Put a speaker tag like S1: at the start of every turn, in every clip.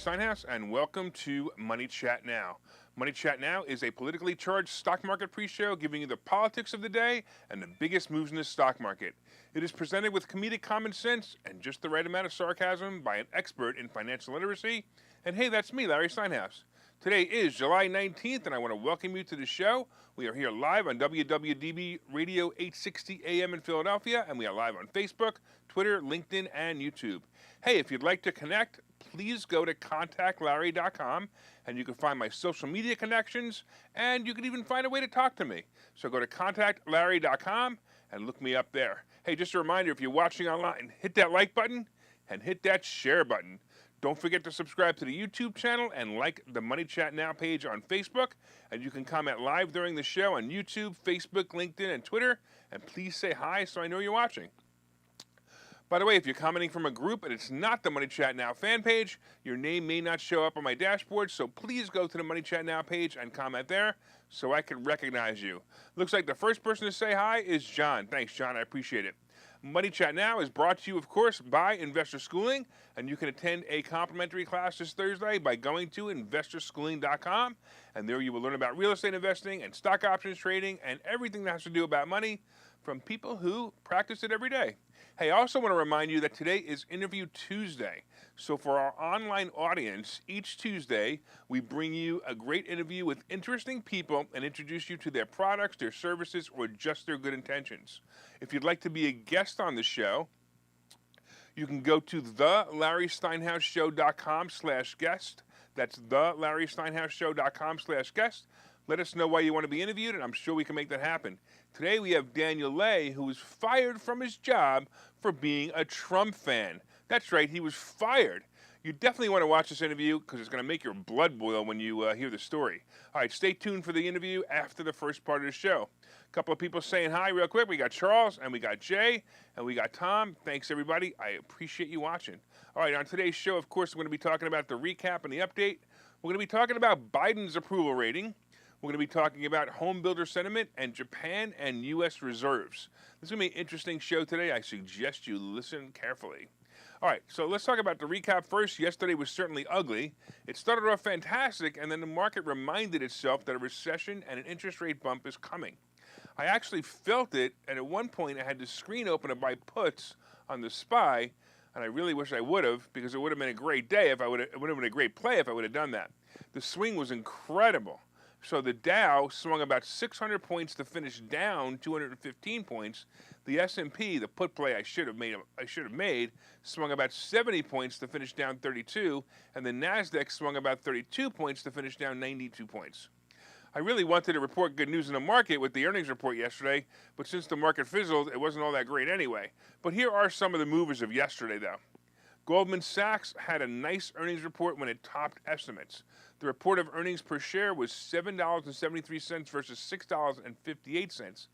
S1: Steinhouse, and welcome to Money Chat Now. Money Chat Now is a politically charged stock market pre-show giving you the politics of the day and the biggest moves in the stock market. It is presented with comedic common sense and just the right amount of sarcasm by an expert in financial literacy. And hey, that's me, Larry Steinhouse. Today is July 19th, and I want to welcome you to the show. We are here live on WWDB Radio 860 AM in Philadelphia, and we are live on Facebook, Twitter, LinkedIn, and YouTube. Hey, if you'd like to connect, please go to contactlarry.com, and you can find my social media connections, and you can even find a way to talk to me. So go to contactlarry.com and look me up there. Hey, just a reminder, if you're watching online, hit that like button and hit that share button. Don't forget to subscribe to the YouTube channel and like the Money Chat Now page on Facebook. And you can comment live during the show on YouTube, Facebook, LinkedIn, and Twitter. And please say hi so I know you're watching. By the way, if you're commenting from a group and it's not the Money Chat Now fan page, your name may not show up on my dashboard, so please go to the Money Chat Now page and comment there so I can recognize you. Looks like the first person to say hi is John. Thanks, John. I appreciate it. Money Chat Now is brought to you, of course, by Investor Schooling, and you can attend a complimentary class this Thursday by going to investorschooling.com, and there you will learn about real estate investing and stock options trading and everything that has to do about money from people who practice it every day. Hey, I also want to remind you that today is Interview Tuesday. So for our online audience, each Tuesday, we bring you a great interview with interesting people and introduce you to their products, their services, or just their good intentions. If you'd like to be a guest on the show, you can go to thelarrysteinhouseshow.com/guest. That's thelarrysteinhouseshow.com/guest. Let us know why you want to be interviewed, and I'm sure we can make that happen. Today we have Daniel Lay, who was fired from his job for being a Trump fan. That's right, he was fired. You definitely want to watch this interview because it's going to make your blood boil when you hear the story. All right, stay tuned for the interview after the first part of the show. A couple of people saying hi real quick. We got Charles, and we got Jay, and we got Tom. Thanks, everybody. I appreciate you watching. All right, on today's show, of course, we're going to be talking about the recap and the update. We're going to be talking about Biden's approval rating. We're going to be talking about home builder sentiment and Japan and U.S. reserves. This is going to be an interesting show today. I suggest you listen carefully. All right, so let's talk about the recap first. Yesterday was certainly ugly. It started off fantastic, and then the market reminded itself that a recession and an interest rate bump is coming. I actually felt it, and at one point I had the screen open to buy puts on the SPY, and I really wish I would have, because it would have been a great day if I would have, it would have been a great play if I would have done that. The swing was incredible. So the Dow swung about 600 points to finish down 215 points. The S&P, the put play I should have made, swung about 70 points to finish down 32, and the Nasdaq swung about 32 points to finish down 92 points. I really wanted to report good news in the market with the earnings report yesterday, but since the market fizzled, it wasn't all that great anyway. But here are some of the movers of yesterday, though. Goldman Sachs had a nice earnings report when it topped estimates. The report of earnings per share was $7.73 versus $6.58.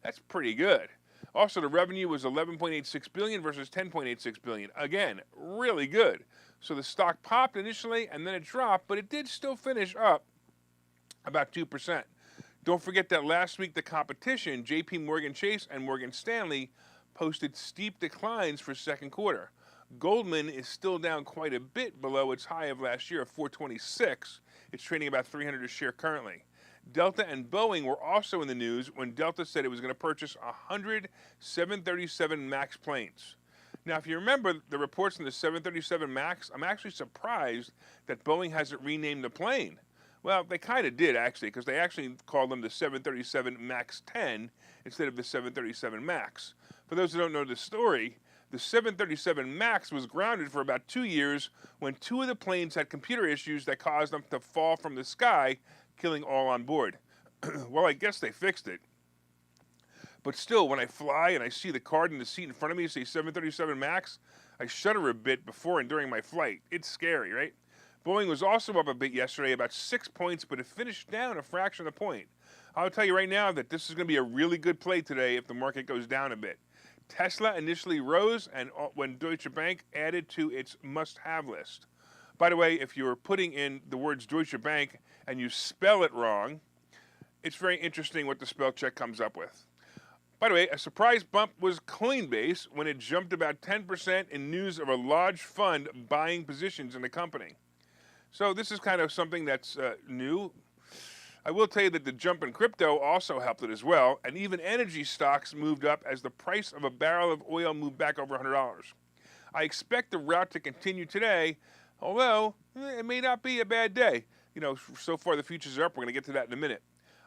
S1: That's pretty good. Also, the revenue was $11.86 billion versus $10.86 billion. Again, really good. So the stock popped initially and then it dropped, but it did still finish up about 2%. Don't forget that last week the competition, JP Morgan Chase and Morgan Stanley, posted steep declines for second quarter. Goldman is still down quite a bit below its high of last year of 426. It's trading about 300 a share currently. Delta and Boeing were also in the news when Delta said it was going to purchase 100 737 MAX planes. Now, if you remember the reports on the 737 MAX, I'm actually surprised that Boeing hasn't renamed the plane. Well, they kind of did, actually, because they actually called them the 737 MAX 10 instead of the 737 MAX. For those who don't know the story, the 737 MAX was grounded for about 2 years when two of the planes had computer issues that caused them to fall from the sky, killing all on board. Well, I guess they fixed it. But still, when I fly and I see the card in the seat in front of me say 737 MAX, I shudder a bit before and during my flight. It's scary, right? Boeing was also up a bit yesterday, about 6 points, but it finished down a fraction of a point. I'll tell you right now that this is going to be a really good play today if the market goes down a bit. Tesla initially rose and when Deutsche Bank added to its must-have list. By the way, if you're putting in the words Deutsche Bank and you spell it wrong, it's very interesting what the spell check comes up with. By the way, a surprise bump was Coinbase when it jumped about 10% in news of a large fund buying positions in the company. So this is kind of something that's new. I will tell you that the jump in crypto also helped it as well, and even energy stocks moved up as the price of a barrel of oil moved back over $100. I expect the route to continue today, although it may not be a bad day. So far the futures are up. We're going to get to that in a minute.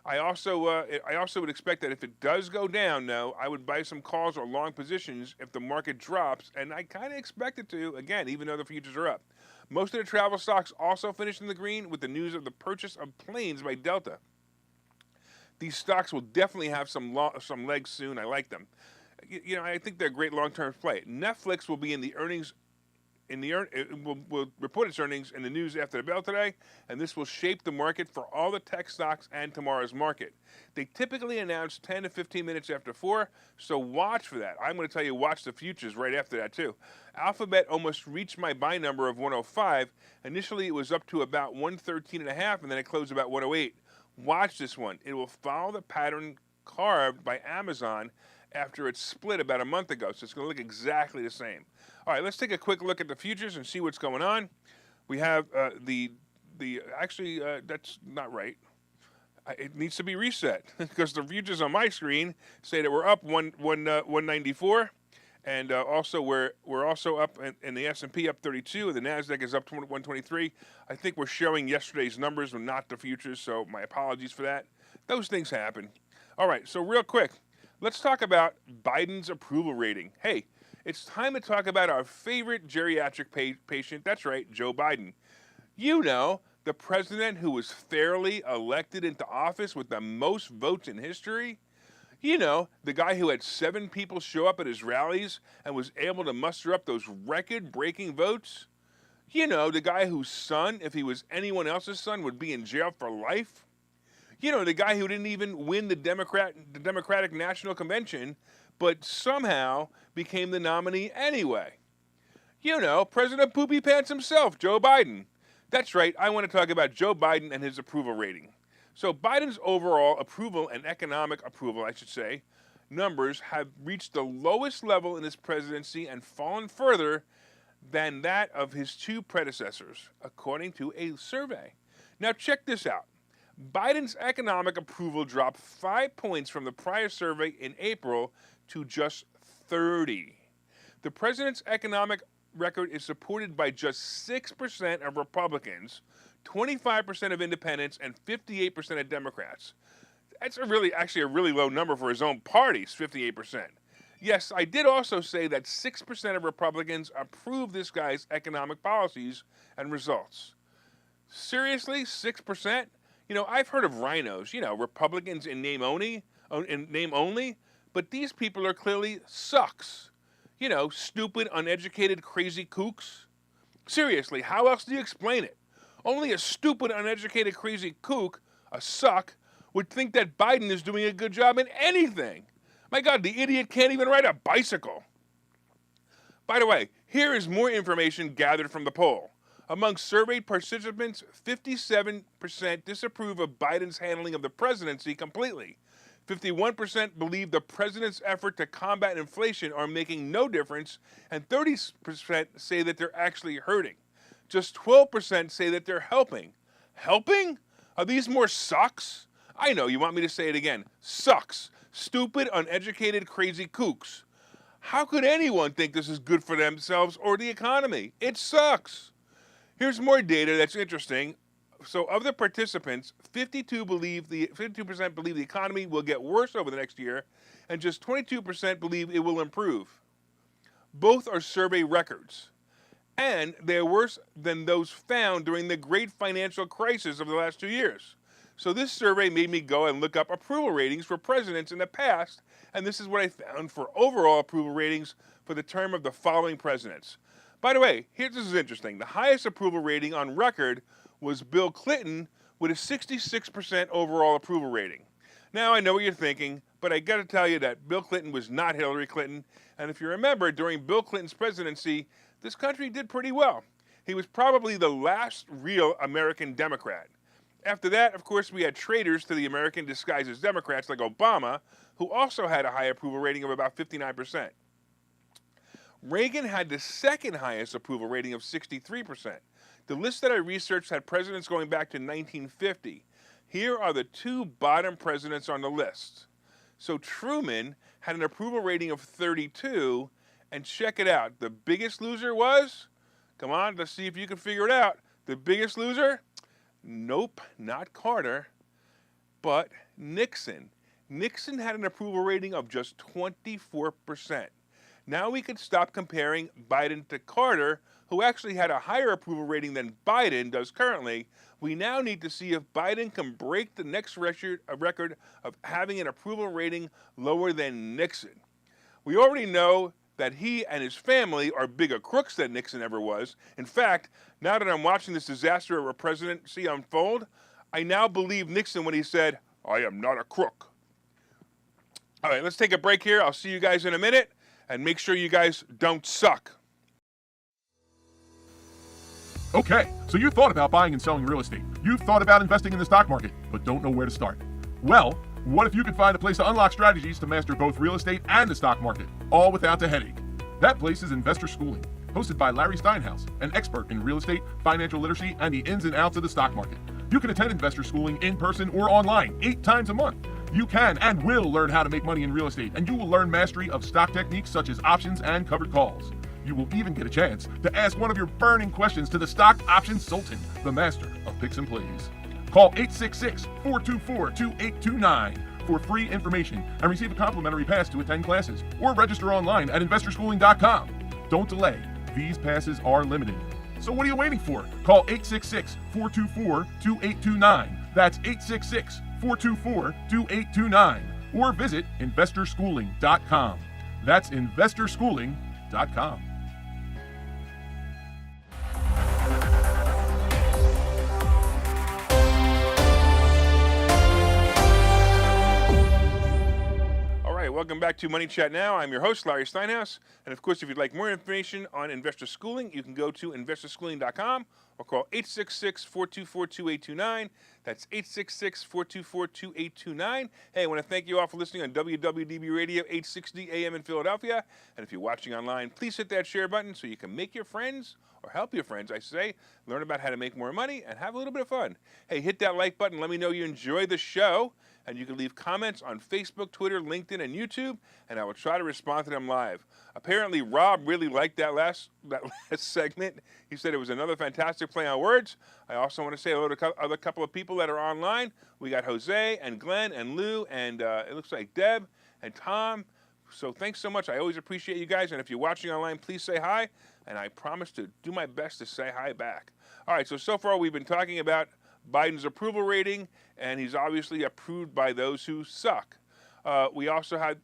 S1: I also would expect that if it does go down, though, I would buy some calls or long positions if the market drops, and I kind of expect it to, again, even though the futures are up. Most of the travel stocks also finished in the green with the news of the purchase of planes by Delta. These stocks will definitely have some legs soon. I like them. I think they're a great long-term play. Netflix will be in the earnings. Will report its earnings in the news after the bell today, and this will shape the market for all the tech stocks and tomorrow's market. They typically announce 10 to 15 minutes after 4, so watch for that. I'm going to tell you, watch the futures right after that, too. Alphabet almost reached my buy number of 105. Initially, it was up to about 113.5, and then it closed about 108. Watch this one. It will follow the pattern carved by Amazon after it split about a month ago, so it's going to look exactly the same. All right, let's take a quick look at the futures and see what's going on. We have that's not right. It needs to be reset because the futures on my screen say that we're up 194, and also we're also up in the S&P up 32, and the Nasdaq is up 123. I think we're showing yesterday's numbers and not the futures, so my apologies for that. Those things happen. All right, so real quick, let's talk about Biden's approval rating. Hey, it's time to talk about our favorite geriatric patient. That's right, Joe Biden. The president who was fairly elected into office with the most votes in history. The guy who had 7 people show up at his rallies and was able to muster up those record-breaking votes. The guy whose son, if he was anyone else's son, would be in jail for life. The guy who didn't even win the Democratic National Convention, but somehow became the nominee anyway. President Poopy Pants himself, Joe Biden. That's right, I want to talk about Joe Biden and his approval rating. So Biden's overall approval and economic approval, I should say, numbers have reached the lowest level in his presidency and fallen further than that of his 2 predecessors, according to a survey. Now check this out. Biden's economic approval dropped 5 points from the prior survey in April to just 30. The president's economic record is supported by just 6% of Republicans, 25% of independents, and 58% of Democrats. That's actually a really low number for his own party, 58%. Yes, I did also say that 6% of Republicans approve this guy's economic policies and results. Seriously, 6%? I've heard of rhinos, Republicans in name only, but these people are clearly sucks. Stupid, uneducated, crazy kooks. Seriously, how else do you explain it? Only a stupid, uneducated, crazy kook, a suck, would think that Biden is doing a good job in anything. My God, the idiot can't even ride a bicycle. By the way, here is more information gathered from the poll. Among surveyed participants, 57% disapprove of Biden's handling of the presidency completely. 51% believe the president's effort to combat inflation are making no difference, and 30% say that they're actually hurting. Just 12% say that they're helping. Helping? Are these more sucks? I know, you want me to say it again. Sucks. Stupid, uneducated, crazy kooks. How could anyone think this is good for themselves or the economy? It sucks. Here's more data that's interesting. So of the participants, 52% believe the economy will get worse over the next year, and just 22% believe it will improve. Both are survey records, and they're worse than those found during the great financial crisis of the last 2 years. So this survey made me go and look up approval ratings for presidents in the past, and this is what I found for overall approval ratings for the term of the following presidents. By the way, this is interesting. The highest approval rating on record was Bill Clinton with a 66% overall approval rating. Now, I know what you're thinking, but I got to tell you that Bill Clinton was not Hillary Clinton, and if you remember, during Bill Clinton's presidency, this country did pretty well. He was probably the last real American Democrat. After that, of course, we had traitors to the American disguised as Democrats like Obama, who also had a high approval rating of about 59%. Reagan had the second highest approval rating of 63%. The list that I researched had presidents going back to 1950. Here are the 2 bottom presidents on the list. So Truman had an approval rating of 32, and check it out. The biggest loser was, come on, let's see if you can figure it out. The biggest loser? Nope, not Carter, but Nixon. Nixon had an approval rating of just 24%. Now we can stop comparing Biden to Carter, who actually had a higher approval rating than Biden does currently. We now need to see if Biden can break the next record of having an approval rating lower than Nixon. We already know that he and his family are bigger crooks than Nixon ever was. In fact, now that I'm watching this disaster of a presidency unfold, I now believe Nixon when he said, "I am not a crook." All right, let's take a break here. I'll see you guys in a minute, and make sure you guys don't suck.
S2: Okay, so you thought about buying and selling real estate. You've thought about investing in the stock market, but don't know where to start. Well, what if you could find a place to unlock strategies to master both real estate and the stock market, all without the headache? That place is Investor Schooling, hosted by Larry Steinhouse, an expert in real estate, financial literacy, and the ins and outs of the stock market. You can attend Investor Schooling in person or online 8 times a month. You can and will learn how to make money in real estate, and you will learn mastery of stock techniques such as options and covered calls. You will even get a chance to ask one of your burning questions to the stock options sultan, the master of picks and plays. Call 866-424-2829 for free information and receive a complimentary pass to attend classes, or register online at investorschooling.com. Don't delay. These passes are limited. So what are you waiting for? Call 866-424-2829. That's 866-424-2829. Or visit investorschooling.com. That's investorschooling.com.
S1: Welcome back to Money Chat Now. I'm your host, Larry Steinhouse. And of course, if you'd like more information on investor schooling, you can go to investorschooling.com or call 866-424-2829. That's 866-424-2829. Hey, I want to thank you all for listening on WWDB Radio 860 AM in Philadelphia. And if you're watching online, please hit that share button so you can make your friends, or help your friends, I say, learn about how to make more money and have a little bit of fun. Hey, hit that like button. Let me know you enjoy the show. And you can leave comments on Facebook, Twitter, LinkedIn, and YouTube, and I will try to respond to them live. Apparently, Rob really liked that last segment. He said it was another fantastic play on words. I also want to say hello to other couple of people that are online. We got Jose and Glenn and Lou and it looks like Deb and Tom. So thanks so much. I always appreciate you guys. And if you're watching online, please say hi. And I promise to do my best to say hi back. All right, so far we've been talking about Biden's approval rating, and he's obviously approved by those who suck. We also had,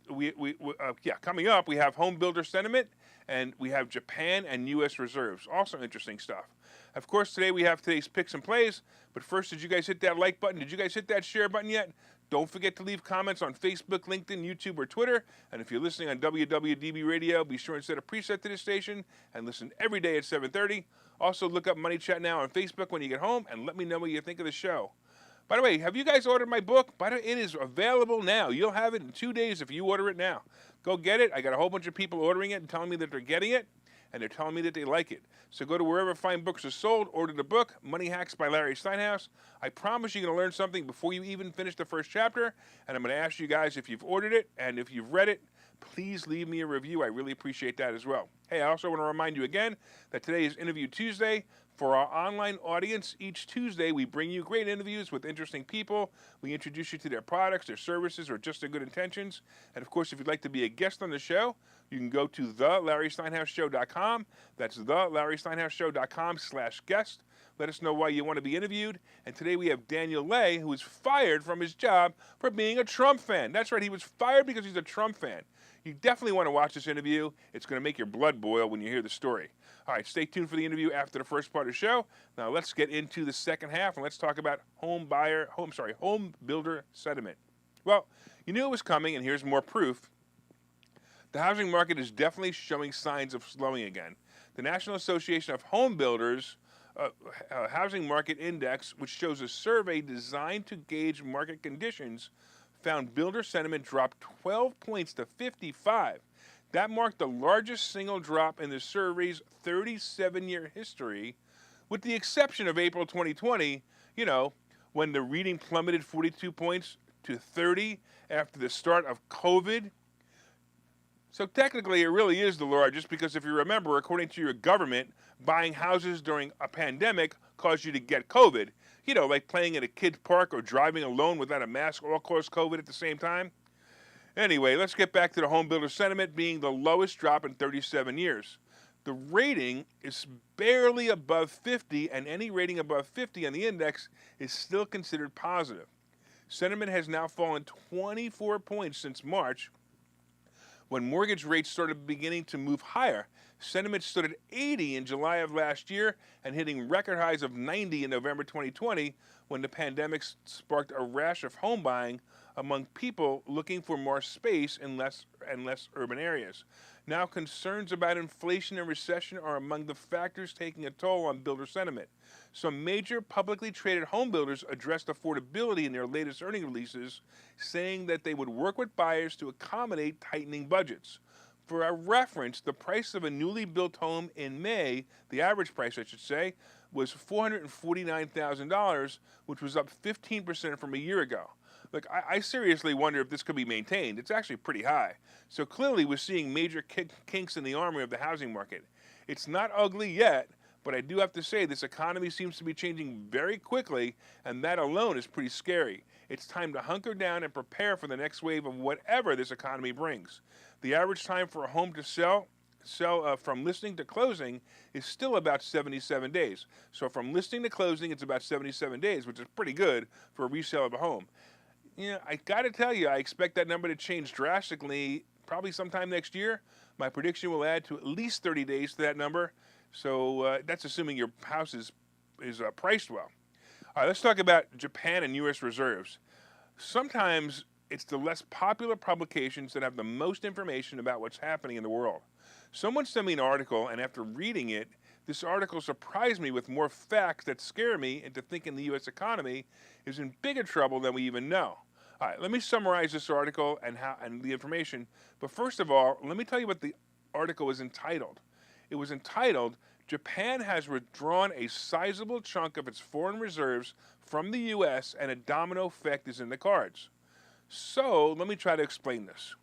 S1: coming up, we have home builder sentiment, and we have Japan and U.S. reserves. Also interesting stuff. Of course, today we have today's picks and plays, but first, did you guys hit that like button? Did you guys hit that share button yet? Don't forget to leave comments on Facebook, LinkedIn, YouTube, or Twitter. And if you're listening on WWDB Radio, be sure and set a preset to this station and listen every day at 7:30. Also, look up Money Chat Now on Facebook when you get home and let me know what you think of the show. By the way, have you guys ordered my book? By the way, it is available now. You'll have it in 2 days if you order it now. Go get it. I got a whole bunch of people ordering it and telling me that they're getting it, and they're telling me that they like it. So go to wherever fine books are sold, order the book, Money Hacks by Larry Steinhouse. I promise you're going to learn something before you even finish the first chapter, and I'm going to ask you guys if you've ordered it, and if you've read it, please leave me a review. I really appreciate that as well. Hey, I also want to remind you again that today is Interview Tuesday. For our online audience, each Tuesday we bring you great interviews with interesting people. We introduce you to their products, their services, or just their good intentions. And of course, if you'd like to be a guest on the show, you can go to thelarrysteinhouseshow.com. That's thelarrysteinhouseshow.com/guest. Let us know why you want to be interviewed. And today we have Daniel Lay, who was fired from his job for being a Trump fan. That's right, he was fired because he's a Trump fan. You definitely want to watch this interview. It's going to make your blood boil when you hear the story. All right, stay tuned for the interview after the first part of the show. Now let's get into the second half, and let's talk about home builder sentiment. Well, you knew it was coming, and here's more proof. The housing market is definitely showing signs of slowing again. The National Association of Home Builders Housing Market Index, which shows a survey designed to gauge market conditions, found builder sentiment dropped 12 points to 55. That marked the largest single drop in the survey's 37-year history, with the exception of April 2020, you know, when the reading plummeted 42 points to 30 after the start of COVID. So technically, it really is the largest because if you remember, according to your government, buying houses during a pandemic caused you to get COVID. You know, like playing at a kid's park or driving alone without a mask all caused COVID at the same time. Anyway, let's get back to the home builder sentiment being the lowest drop in 37 years. The rating is barely above 50, and any rating above 50 on the index is still considered positive. Sentiment has now fallen 24 points since March, when mortgage rates started beginning to move higher. Sentiment stood at 80 in July of last year and hitting record highs of 90 in November 2020 when the pandemic sparked a rash of home buying among people looking for more space in less urban areas. Now, concerns about inflation and recession are among the factors taking a toll on builder sentiment. Some major publicly traded home builders addressed affordability in their latest earnings releases, saying that they would work with buyers to accommodate tightening budgets. For a reference, the price of a newly built home in May, the average price I should say, was $449,000, which was up 15% from a year ago. Look, I seriously wonder if this could be maintained. It's actually pretty high. So clearly we're seeing major kinks in the armor of the housing market. It's not ugly yet, but I do have to say this economy seems to be changing very quickly, and that alone is pretty scary. It's time to hunker down and prepare for the next wave of whatever this economy brings. The average time for a home to sell from listing to closing is still about 77 days. So from listing to closing, it's about 77 days, which is pretty good for a resale of a home. Yeah, I got to tell you, I expect that number to change drastically probably sometime next year. My prediction will add to at least 30 days to that number. So that's assuming your house is priced well. All right, let's talk about Japan and U.S. reserves. Sometimes it's the less popular publications that have the most information about what's happening in the world. Someone sent me an article, and after reading it, this article surprised me with more facts that scare me into thinking the U.S. economy is in bigger trouble than we even know. All right, let me summarize this article and the information. But first of all, let me tell you what the article is entitled. It was entitled, Japan has withdrawn a sizable chunk of its foreign reserves from the U.S. and a domino effect is in the cards. So let me try to explain this.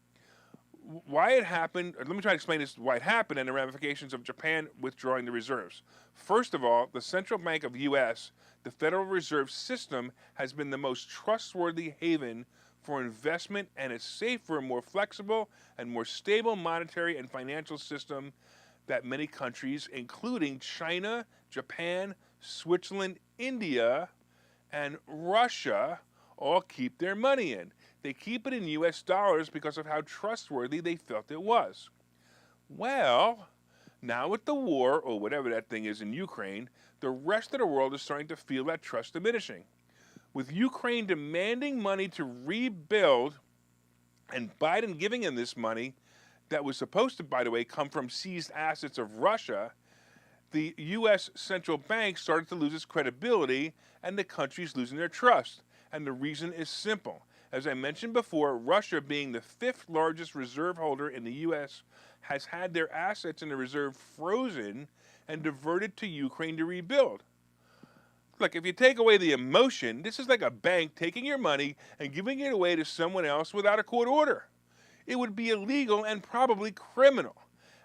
S1: Why it happened, let me try to explain this, why it happened and the ramifications of Japan withdrawing the reserves. First of all, the Central Bank of the U.S., the Federal Reserve System, has been the most trustworthy haven for investment and is safer, more flexible, and more stable monetary and financial system that many countries, including China, Japan, Switzerland, India, and Russia, all keep their money in. They keep it in U.S. dollars because of how trustworthy they felt it was. Well, now with the war, or whatever that thing is in Ukraine, the rest of the world is starting to feel that trust diminishing. With Ukraine demanding money to rebuild, and Biden giving them this money that was supposed to, by the way, come from seized assets of Russia, the U.S. central bank started to lose its credibility, and the country's losing their trust. And the reason is simple. As I mentioned before, Russia, being the fifth largest reserve holder in the U.S., has had their assets in the reserve frozen and diverted to Ukraine to rebuild. Look, if you take away the emotion, this is like a bank taking your money and giving it away to someone else without a court order. It would be illegal and probably criminal.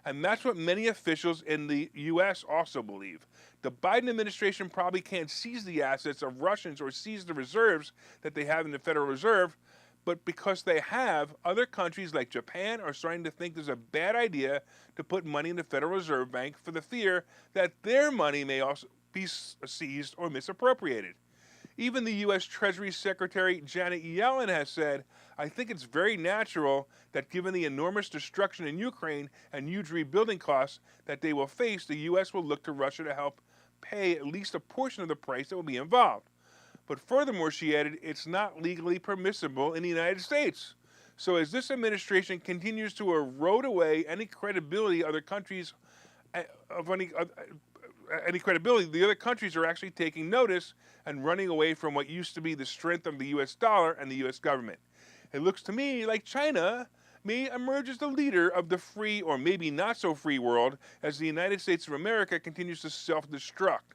S1: And that's what many officials in the U.S. also believe. The Biden administration probably can't seize the assets of Russians or seize the reserves that they have in the Federal Reserve, but because they have, other countries like Japan are starting to think there's a bad idea to put money in the Federal Reserve Bank for the fear that their money may also be seized or misappropriated. Even the U.S. Treasury Secretary Janet Yellen has said, I think it's very natural that given the enormous destruction in Ukraine and huge rebuilding costs that they will face, the U.S. will look to Russia to help pay at least a portion of the price that will be involved. But furthermore, she added, it's not legally permissible in the United States. So as this administration continues to erode away any credibility other countries of any credibility, the other countries are actually taking notice and running away from what used to be the strength of the U.S. dollar and the U.S. government. It looks to me like China may emerge as the leader of the free or maybe not so free world as the United States of America continues to self-destruct.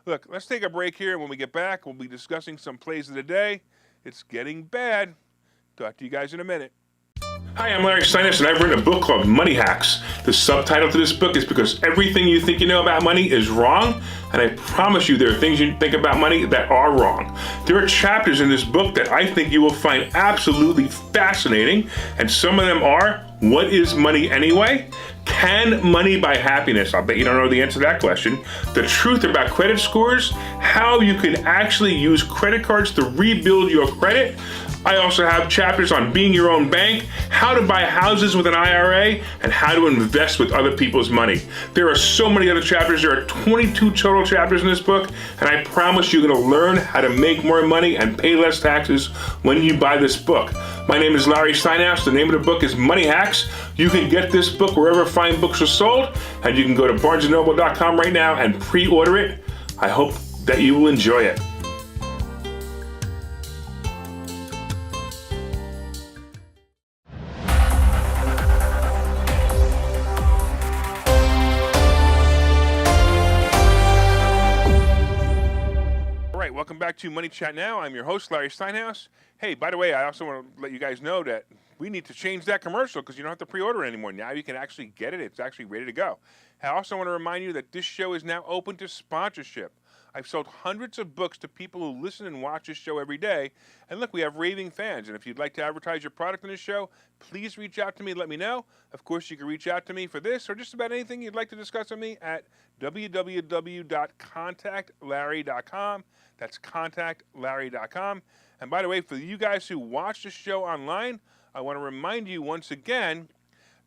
S1: Look, let's take a break here, and when we get back, we'll be discussing some plays of the day. It's getting bad. Talk to you guys in a minute. Hi, I'm Larry Steinhouse, and I've written a book called Money Hacks. The subtitle to this book is Because Everything You Think You Know About Money is Wrong, and I promise you there are things you think about money that are wrong. There are chapters in this book that I think you will find absolutely fascinating, and some of them are, what is money anyway? Can money buy happiness? I'll bet you don't know the answer to that question. The truth about credit scores, how you can actually use credit cards to rebuild your credit. I also have chapters on being your own bank, how to buy houses with an IRA, and how to invest with other people's money. There are so many other chapters. There are 22 total chapters in this book, and I promise you're going to learn how to make more money and pay less taxes when you buy this book. My name is Larry Steinhouse. The name of the book is Money Hacks. You can get this book wherever fine books are sold, and you can go to barnesandnoble.com right now and pre-order it. I hope that you will enjoy it. Welcome back to Money Chat Now. I'm your host, Larry Steinhouse. Hey, by the way, I also want to let you guys know that we need to change that commercial because you don't have to pre-order it anymore. Now you can actually get it. It's actually ready to go. I also want to remind you that this show is now open to sponsorship. I've sold hundreds of books to people who listen and watch this show every day. And look, we have raving fans. And if you'd like to advertise your product on this show, please reach out to me and let me know. Of course, you can reach out to me for this or just about anything you'd like to discuss with me at www.contactlarry.com. That's contactlarry.com. And by the way, for you guys who watch the show online, I want to remind you once again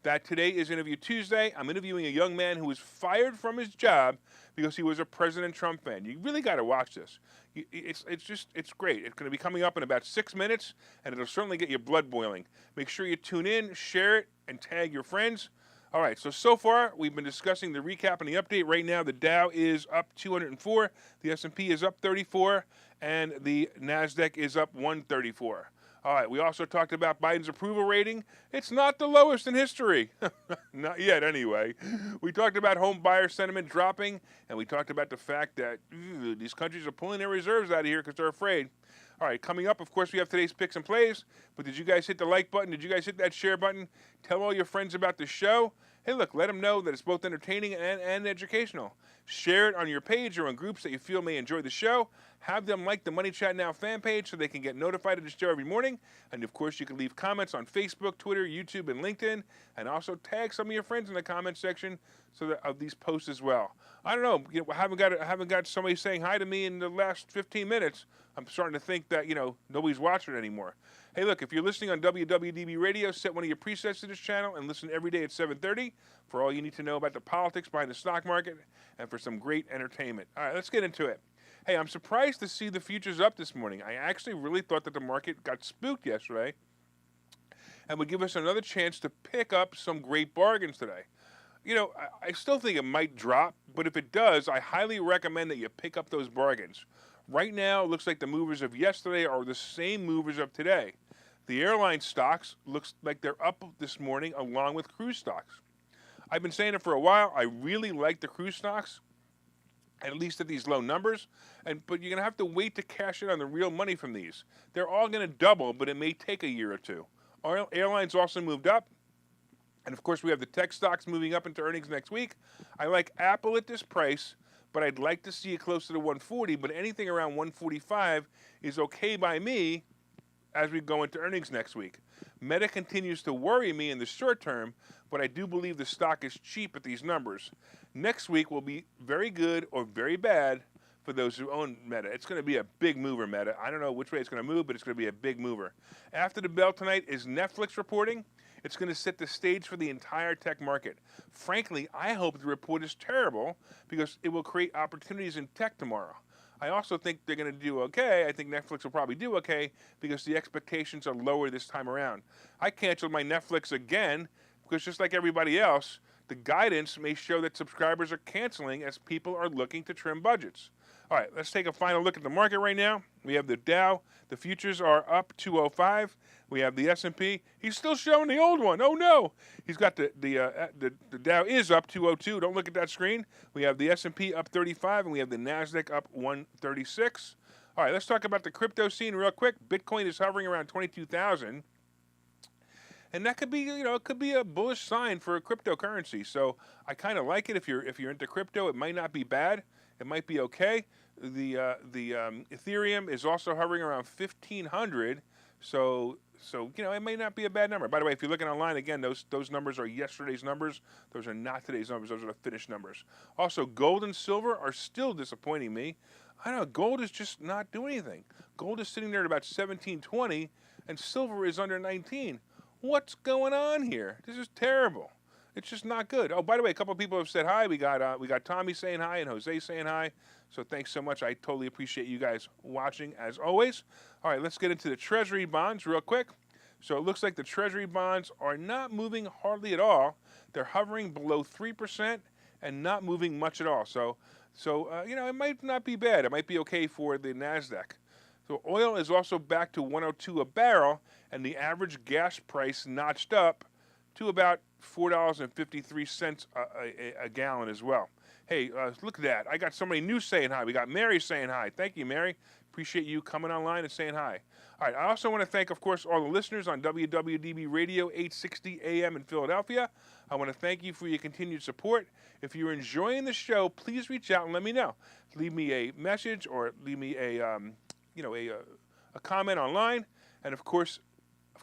S1: that today is Interview Tuesday. I'm interviewing a young man who was fired from his job because he was a President Trump fan. You really got to watch this. It's great. It's going to be coming up in about 6 minutes, and it'll certainly get your blood boiling. Make sure you tune in, share it, and tag your friends. All right, so far, we've been discussing the recap and the update. Right now, the Dow is up 204, the S&P is up 34, and the NASDAQ is up 134. All right, we also talked about Biden's approval rating. It's not the lowest in history. Not yet, anyway. We talked about home buyer sentiment dropping, and we talked about the fact that these countries are pulling their reserves out of here because they're afraid. All right, coming up, of course, we have today's picks and plays. But did you guys hit the like button? Did you guys hit that share button? Tell all your friends about the show. Hey, look, let them know that it's both entertaining and educational. Share it on your page or on groups that you feel may enjoy the show. Have them like the Money Chat Now fan page so they can get notified of the show every morning. And, of course, you can leave comments on Facebook, Twitter, YouTube, and LinkedIn. And also tag some of your friends in the comment section of these posts as well. I don't know. I haven't got somebody saying hi to me in the last 15 minutes. I'm starting to think that, nobody's watching it anymore. Hey, look, if you're listening on WWDB Radio, set one of your presets to this channel and listen every day at 7:30 for all you need to know about the politics behind the stock market and for some great entertainment. All right, let's get into it. Hey, I'm surprised to see the futures up this morning. I actually really thought that the market got spooked yesterday and would give us another chance to pick up some great bargains today. I still think it might drop, but if it does, I highly recommend that you pick up those bargains. Right now, it looks like the movers of yesterday are the same movers of today. The airline stocks looks like they're up this morning along with cruise stocks. I've been saying it for a while. I really like the cruise stocks, at least at these low numbers. But you're going to have to wait to cash in on the real money from these. They're all going to double, but it may take a year or two. Airlines also moved up. And, of course, we have the tech stocks moving up into earnings next week. I like Apple at this price, but I'd like to see it closer to 140. But anything around 145 is okay by me as we go into earnings next week. Meta continues to worry me in the short term, but I do believe the stock is cheap at these numbers. Next week will be very good or very bad for those who own Meta. It's going to be a big mover, Meta. I don't know which way it's going to move, but it's going to be a big mover. After the bell tonight is Netflix reporting. It's going to set the stage for the entire tech market. Frankly, I hope the report is terrible because it will create opportunities in tech tomorrow. I also think they're going to do okay. I think Netflix will probably do okay because the expectations are lower this time around. I canceled my Netflix again because just like everybody else, the guidance may show that subscribers are canceling as people are looking to trim budgets. All right, let's take a final look at the market right now. We have the Dow. The futures are up 205. We have the S&P. He's still showing the old one. Oh no! He's got the Dow is up 202. Don't look at that screen. We have the S&P up 35, and we have the Nasdaq up 136. All right, let's talk about the crypto scene real quick. Bitcoin is hovering around 22,000. And that could be, it could be a bullish sign for a cryptocurrency. So I kind of like it. If you're into crypto, it might not be bad. It might be okay. The Ethereum is also hovering around 1,500. So it may not be a bad number. By the way, if you're looking online, again, those numbers are yesterday's numbers. Those are not today's numbers. Those are the finished numbers. Also, gold and silver are still disappointing me. I don't know. Gold is just not doing anything. Gold is sitting there at about 1720, and silver is under 19. What's going on here? This is terrible. It's just not good. Oh, by the way, a couple of people have said hi. We got Tommy saying hi and Jose saying hi. So thanks so much. I totally appreciate you guys watching as always. All right, let's get into the Treasury bonds real quick. So it looks like the Treasury bonds are not moving hardly at all. They're hovering below 3% and not moving much at all. So it might not be bad. It might be okay for the Nasdaq. So oil is also back to 102 a barrel, and the average gas price notched up to about $4.53 a gallon as well. Hey, look at that. I got somebody new saying hi. We got Mary saying hi. Thank you, Mary. Appreciate you coming online and saying hi. All right, I also want to thank, of course, all the listeners on WWDB Radio 860 AM in Philadelphia. I want to thank you for your continued support. If you're enjoying the show, please reach out and let me know. Leave me a message or leave me a comment online. And of course,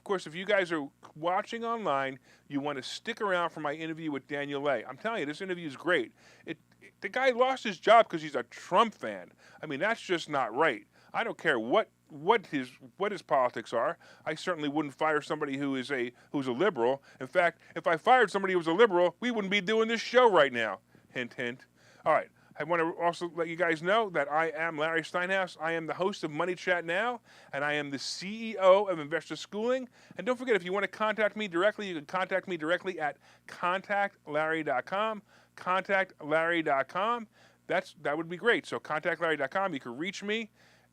S1: if you guys are watching online, you want to stick around for my interview with Daniel Lay. I'm telling you, this interview is great. The guy lost his job because he's a Trump fan. I mean, that's just not right. I don't care what his politics are. I certainly wouldn't fire somebody who's a liberal. In fact, if I fired somebody who was a liberal, we wouldn't be doing this show right now. Hint, hint. All right. I want to also let you guys know that I am Larry Steinhouse. I am the host of Money Chat Now, and I am the CEO of Investor Schooling. And don't forget, if you want to contact me directly, you can contact me directly at contactlarry.com. Contactlarry.com. That would be great. So contactlarry.com. You can reach me,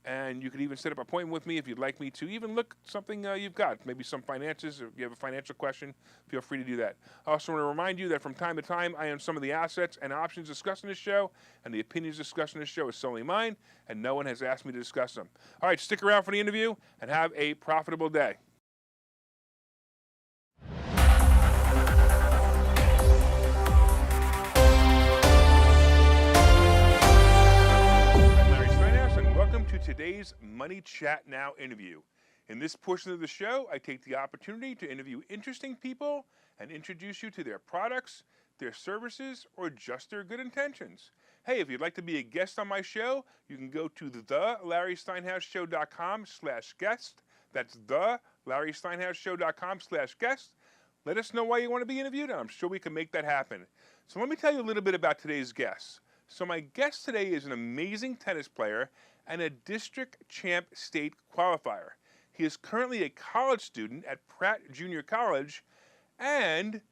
S1: and you can even set up an appointment with me if you'd like me to even look something you've got, maybe some finances. If you have a financial question, feel free to do that. I also want to remind you that from time to time, I own some of the assets and options discussed in this show, and the opinions discussed in this show is solely mine, and no one has asked me to discuss them. All right, stick around for the interview, and have a profitable day. Welcome to today's Money Chat Now interview. In this portion of the show, I take the opportunity to interview interesting people and introduce you to their products, their services, or just their good intentions. Hey, if you'd like to be a guest on my show, you can go to thelarrysteinhouseshow.com/guest. That's thelarrysteinhouseshow.com/guest. Let us know why you want to be interviewed, and I'm sure we can make that happen. So let me tell you a little bit about today's guest. So my guest today is an amazing tennis player and a district champ state qualifier. He is currently a college student at Pratt Junior College, and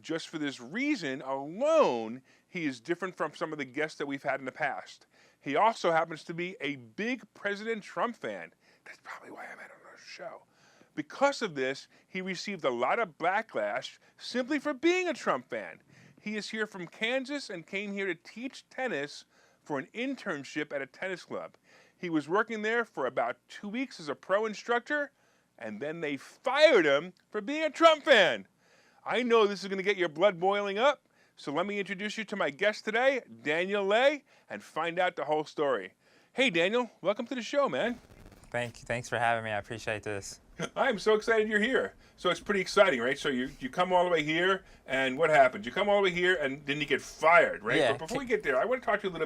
S1: just for this reason alone, he is different from some of the guests that we've had in the past. He also happens to be a big President Trump fan. That's probably why I'm at on the show. Because of this, he received a lot of backlash simply for being a Trump fan. He is here from Kansas and came here to teach tennis for an internship at a tennis club. He was working there for about 2 weeks as a pro instructor, and then they fired him for being a Trump fan. I know this is going to get your blood boiling up, so let me introduce you to my guest today, Daniel Lay, and find out the whole story. Hey, Daniel, welcome to the show, man.
S3: Thank you. Thanks for having me. I appreciate this.
S1: I'm so excited you're here. So it's pretty exciting, right? So you come all the way here, and what happens? You come all the way here, and then you get fired, right?
S3: Yeah.
S1: But before we get there, I want to talk to you a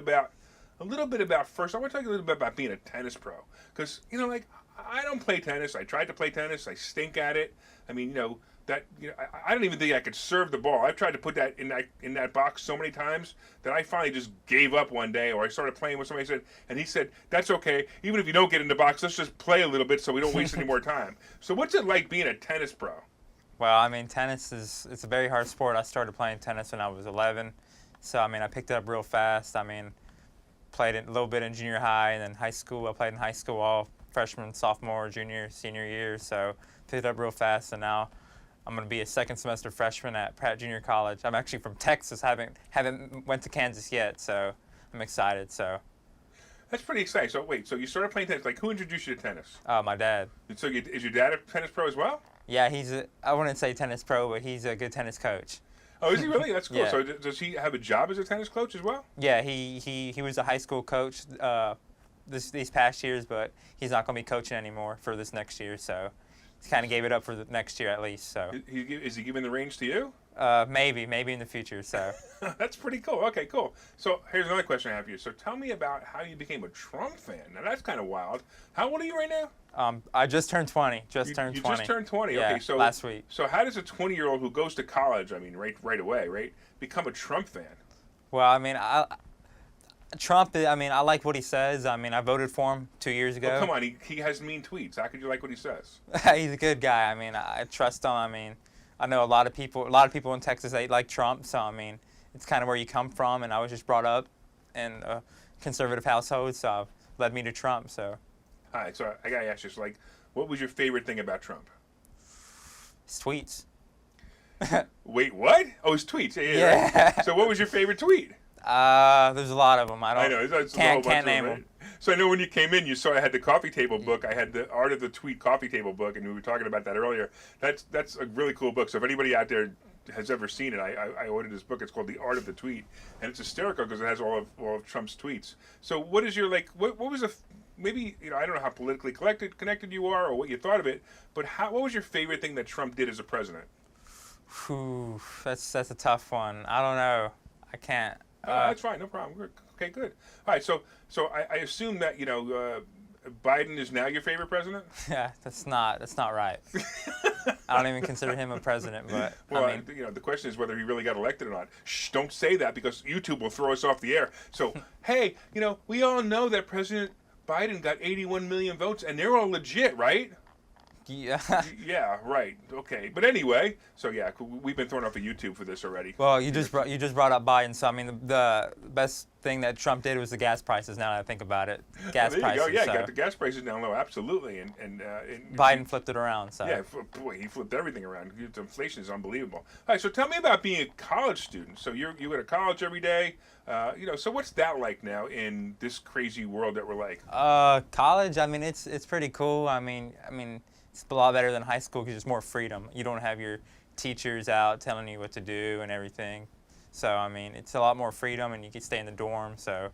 S1: little bit about first. I want to talk a little bit about being a tennis pro, because I don't play tennis. I tried to play tennis. I stink at it. I mean, I don't even think I could serve the ball. I've tried to put that in that box so many times that I finally just gave up one day, or I started playing with somebody and he said, "That's okay. Even if you don't get in the box, let's just play a little bit so we don't waste any more time." So what's it like being a tennis pro?
S3: Well, I mean, it's a very hard sport. I started playing tennis when I was 11, so I mean, I picked it up real fast. I mean, played a little bit in junior high, and then high school. I played in high school all freshman, sophomore, junior, senior year. So picked it up real fast, and now I'm going to be a second semester freshman at Pratt Junior College. I'm actually from Texas. Haven't went to Kansas yet, so I'm excited. So.
S1: That's pretty exciting. So wait, so you started playing tennis. Like, who introduced you to tennis?
S3: My dad.
S1: So is your dad a tennis pro as well?
S3: Yeah, I wouldn't say tennis pro, but he's a good tennis coach.
S1: Oh, is he really? That's cool.
S3: Yeah.
S1: So does he have a job as a tennis coach as well?
S3: Yeah, he was a high school coach these past years, but he's not going to be coaching anymore for this next year. So he kind of gave it up for the next year at least. So
S1: is he giving the reins to you?
S3: Maybe in the future. So
S1: that's pretty cool. Okay, cool. So here's another question I have for you. So tell me about how you became a Trump fan. Now that's kind of wild. How old are you right now?
S3: I just turned 20.
S1: You
S3: 20.
S1: just turned 20.
S3: Yeah,
S1: Okay, so
S3: last week.
S1: So how does a 20-year-old who goes to college, I mean, right away, right, become a Trump fan?
S3: Well, I mean, Trump. I mean, I like what he says. I mean, I voted for him 2 years ago.
S1: Oh, come on, he has mean tweets. How could you like what he says?
S3: He's a good guy. I mean, I trust him. I mean, I know a lot of people in Texas, they like Trump. So I mean, it's kind of where you come from, and I was just brought up in a conservative household, so led me to Trump. So.
S1: All right, so I gotta ask you, so like, what was your favorite thing about Trump?
S3: His tweets.
S1: Wait, what? Oh, his tweets.
S3: Yeah.
S1: Right. So what was your favorite tweet?
S3: There's a lot of them.
S1: I know. It's
S3: Can't
S1: name
S3: name
S1: them.
S3: them.
S1: So I know when you came in, you saw I had the coffee table book. I had the Art of the Tweet coffee table book, and we were talking about that earlier. That's a really cool book. So if anybody out there has ever seen it, I ordered this book. It's called The Art of the Tweet, and it's hysterical because it has all of Trump's tweets. So what is your what was maybe, I don't know how politically connected you are or what you thought of it, but what was your favorite thing that Trump did as a president?
S3: Whew, that's a tough one. I don't know. I can't.
S1: That's fine, no problem. Good. Okay, good. All right, so I assume that Biden is now your favorite president.
S3: Yeah, that's not right. I don't even consider him a president, but
S1: well,
S3: I mean,
S1: the question is whether he really got elected or not. Shh, don't say that because YouTube will throw us off the air. So hey, we all know that President Biden got 81 million votes, and they're all legit, right?
S3: Yeah.
S1: Yeah, right. Okay, but anyway, so yeah, we've been thrown off of YouTube for this already.
S3: Well, you just brought up Biden, so I mean, the best thing that Trump did was the gas prices. Now that I think about it, gas
S1: there
S3: prices.
S1: You go. Yeah,
S3: so.
S1: Got the gas prices down low, absolutely, and
S3: Biden flipped it around. So
S1: yeah, boy, he flipped everything around. The inflation is unbelievable. All right, so tell me about being a college student. So you go to college every day. So what's that like now in this crazy world that we're like?
S3: College. I mean, it's pretty cool. I mean. It's a lot better than high school because there's more freedom. You don't have your teachers out telling you what to do and everything. So, I mean, it's a lot more freedom, and you can stay in the dorm, so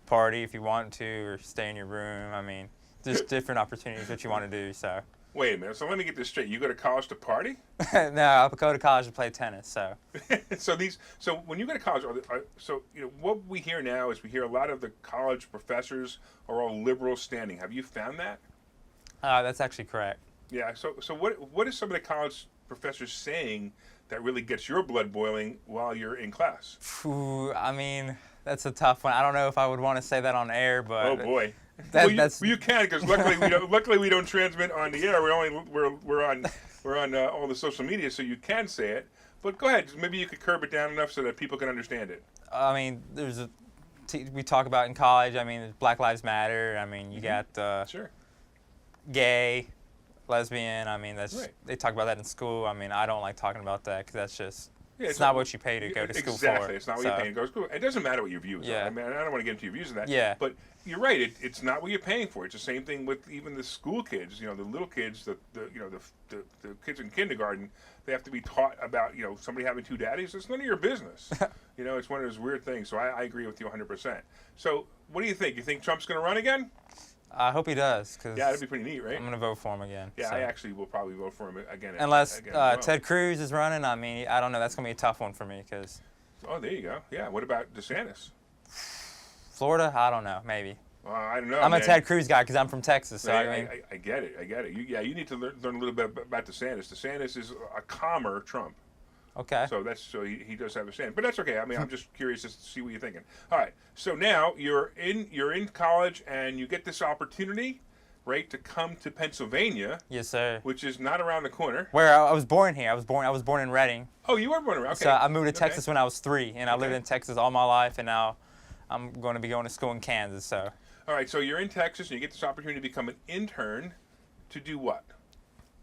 S3: party if you want to or stay in your room. I mean, there's different opportunities what you want to do, so.
S1: Wait a minute. So let me get this straight. You go to college to party?
S3: No, I go to college to play tennis, so.
S1: So when you go to college, what we hear now is we hear a lot of the college professors are all liberal standing. Have you found that?
S3: That's actually correct.
S1: Yeah. So what is some of the college professors saying that really gets your blood boiling while you're in class?
S3: I mean, that's a tough one. I don't know if I would want to say that on air, but
S1: oh boy.
S3: That's
S1: you can, because luckily we don't transmit on the air. We're on all the social media, so you can say it. But go ahead. Maybe you could curb it down enough so that people can understand it.
S3: I mean, we talk about in college. I mean, Black Lives Matter. I mean, you got
S1: sure.
S3: Gay, lesbian. I mean, that's
S1: right.
S3: They talk about that in school. I mean, I don't like talking about that because that's just it's
S1: not
S3: not what you pay to go to school for.
S1: Exactly, it's not what you pay to go to school. It doesn't matter what your views
S3: Yeah.
S1: are. I mean, I don't want to get into your views on that.
S3: Yeah.
S1: But you're right. It's not what you're paying for. It's the same thing with even the school kids. The little kids, the kids in kindergarten. They have to be taught about somebody having two daddies. It's none of your business. It's one of those weird things. So I agree with you 100%. So what do you think? You think Trump's going to run again?
S3: I hope he does. Cause
S1: yeah, that'd be pretty neat, right?
S3: I'm going to vote for him again.
S1: Yeah,
S3: so.
S1: I actually will probably vote for him again.
S3: Unless
S1: well.
S3: Ted Cruz is running. I mean, I don't know. That's going to be a tough one for me because.
S1: Oh, there you go. Yeah. What about DeSantis?
S3: Florida? I don't know. Maybe.
S1: I don't know.
S3: I'm
S1: man.
S3: a Ted Cruz guy because I'm from Texas. So
S1: I get it. You need to learn a little bit about DeSantis. DeSantis is a calmer Trump.
S3: Okay.
S1: So he does have a stand, but that's okay. I mean, I'm just curious just to see what you're thinking. All right. So now you're in college and you get this opportunity, right, to come to Pennsylvania.
S3: Yes, sir.
S1: Which is not around the corner.
S3: Where I was born here. I was born in Reading.
S1: Oh, you were born around. Okay.
S3: So I moved to Texas when I was 3, and I lived in Texas all my life, and now I'm going to be going to school in Kansas. So
S1: All right, so you're in Texas and you get this opportunity to become an intern to do what?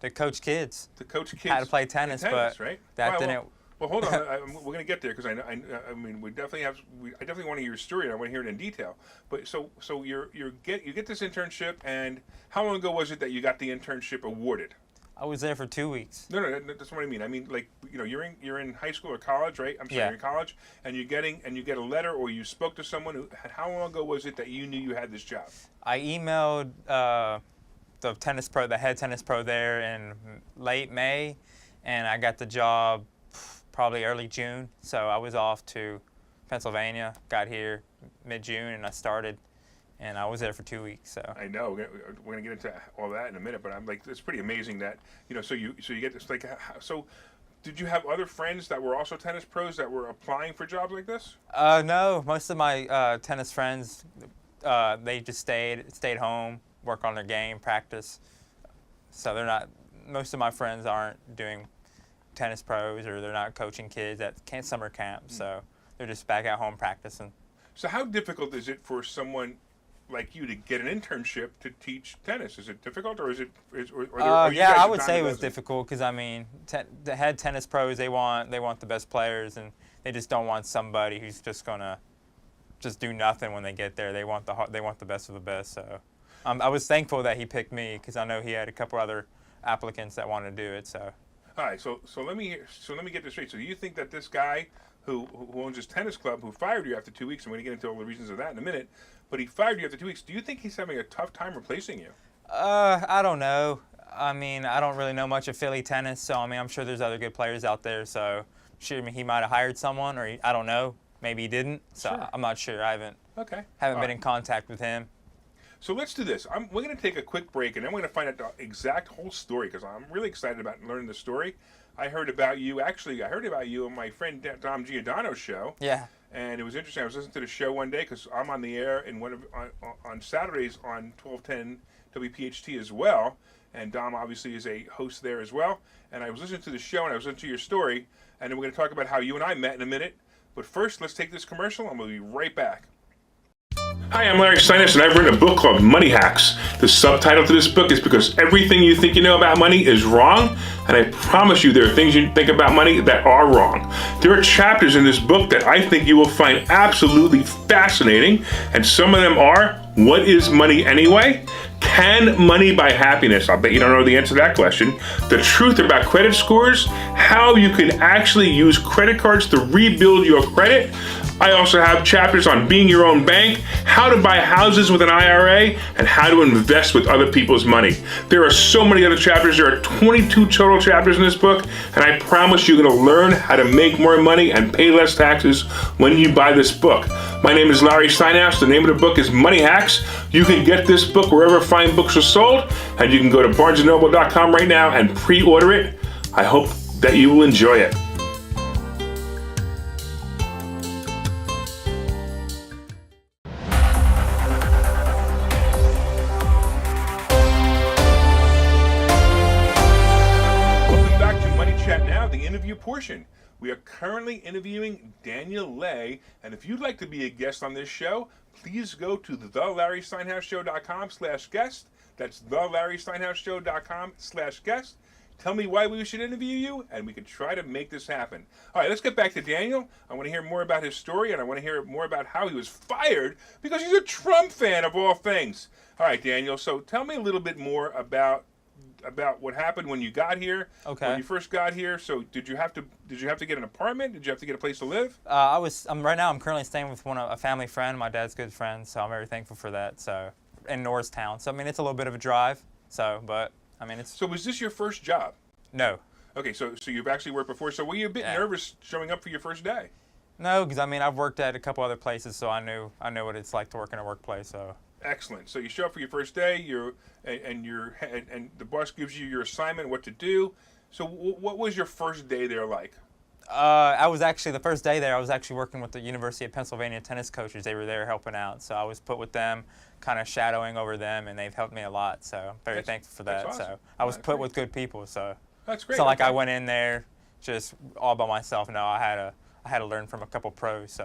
S3: to coach kids
S1: To coach kids
S3: how to play tennis, but
S1: right?
S3: that
S1: Well,
S3: didn't.
S1: Well, hold on. We're going to get there because I mean, we definitely have. I definitely want to hear your story, and I want to hear it in detail. But so you get this internship, and how long ago was it that you got the internship awarded?
S3: I was there for 2 weeks.
S1: No, that's what I mean. I mean, like, you know, you're in high school or college, right? I'm sorry,
S3: Yeah.
S1: you're in college, and you get a letter, or you spoke to someone who. How long ago was it that you knew you had this job?
S3: I emailed the head tennis pro there in late May, and I got the job probably early June. So I was off to Pennsylvania, got here mid-June, and I started, and I was there for 2 weeks. So
S1: I know we're gonna get into all that in a minute, but I'm like, it's pretty amazing that, you know. So you get this, like, so. Did you have other friends that were also tennis pros that were applying for jobs like this?
S3: No, most of my tennis friends, they just stayed home, work on their game, practice. So they're not. Most of my friends aren't doing tennis pros, or they're not coaching kids at summer camp. So they're just back at home practicing.
S1: So how difficult is it for someone like you to get an internship to teach tennis? Is it difficult, or is it?
S3: Yeah, I would say it was difficult because I mean, the head tennis pros, they want the best players, and they just don't want somebody who's just gonna just do nothing when they get there. They want the best of the best. So I was thankful that he picked me because I know he had a couple other applicants that wanted to do it. So.
S1: All right, so let me get this straight. So you think that this guy who owns his tennis club, who fired you after 2 weeks, and we're going to get into all the reasons of that in a minute, but he fired you after 2 weeks, do you think he's having a tough time replacing you?
S3: I don't know. I mean, I don't really know much of Philly tennis, so I mean, I'm sure there's other good players out there. So, sure, I mean, he might have hired someone, or I don't know. Maybe he didn't. So
S1: Sure.
S3: I'm not sure. I haven't been in contact with him.
S1: So let's do this. We're going to take a quick break, and then we're going to find out the exact whole story, because I'm really excited about learning the story. I heard about you on my friend Dom Giordano's show.
S3: Yeah.
S1: And it was interesting. I was listening to the show one day because I'm on the air in on Saturdays on 1210 WPHT as well. And Dom obviously is a host there as well. And I was listening to the show, and I was listening to your story. And then we're going to talk about how you and I met in a minute. But first, let's take this commercial, and we'll be right back. Hi, I'm Larry Steinhouse, and I've written a book called Money Hacks. The subtitle to this book is because everything you think you know about money is wrong, and I promise you there are things you think about money that are wrong. There are chapters in this book that I think you will find absolutely fascinating, and some of them are, what is money anyway? Can money buy happiness? I'll bet you don't know the answer to that question. The truth about credit scores, how you can actually use credit cards to rebuild your credit. I also have chapters on being your own bank, how to buy houses with an IRA, and how to invest with other people's money. There are so many other chapters. There are 22 total chapters in this book, and I promise you're going to learn how to make more money and pay less taxes when you buy this book. My name is Larry Steinhouse. The name of the book is Money Hacks. You can get this book wherever fine books are sold, and you can go to barnesandnoble.com right now and pre-order it. I hope that you will enjoy it. Portion. We are currently interviewing Daniel Lay, and if you'd like to be a guest on this show, please go to thelarrysteinhouseshow.com/guest. That's thelarrysteinhouseshow.com/guest. Tell me why we should interview you, and we can try to make this happen. All right, let's get back to Daniel. I want to hear more about his story, and I want to hear more about how he was fired because he's a Trump fan of all things. All right, Daniel, so tell me a little bit more about what happened when you got here.
S3: Okay.
S1: When you first got here, so did you have to get an apartment? Did you have to get a place to live?
S3: Right now I'm currently staying with a family friend, my dad's good friend, so I'm very thankful for that. So in Norristown. So I mean it's a little bit of a drive. So but I mean it's.
S1: So was this your first job?
S3: No.
S1: Okay, so you've actually worked before. So were you a bit nervous showing up for your first day?
S3: No, because I mean I've worked at a couple other places, so I knew what it's like to work in a workplace. So.
S1: Excellent. So you show up for your first day, and the boss gives you your assignment, what to do. So what was your first day there like?
S3: I was actually the first day there. I was actually working with the University of Pennsylvania tennis coaches. They were there helping out, so I was put with them, kind of shadowing over them, and they've helped me a lot. So I'm very thankful for that.
S1: Awesome.
S3: So I was put with good people. So
S1: that's great.
S3: It's not like I went in there just all by myself. No, I had to learn from a couple pros.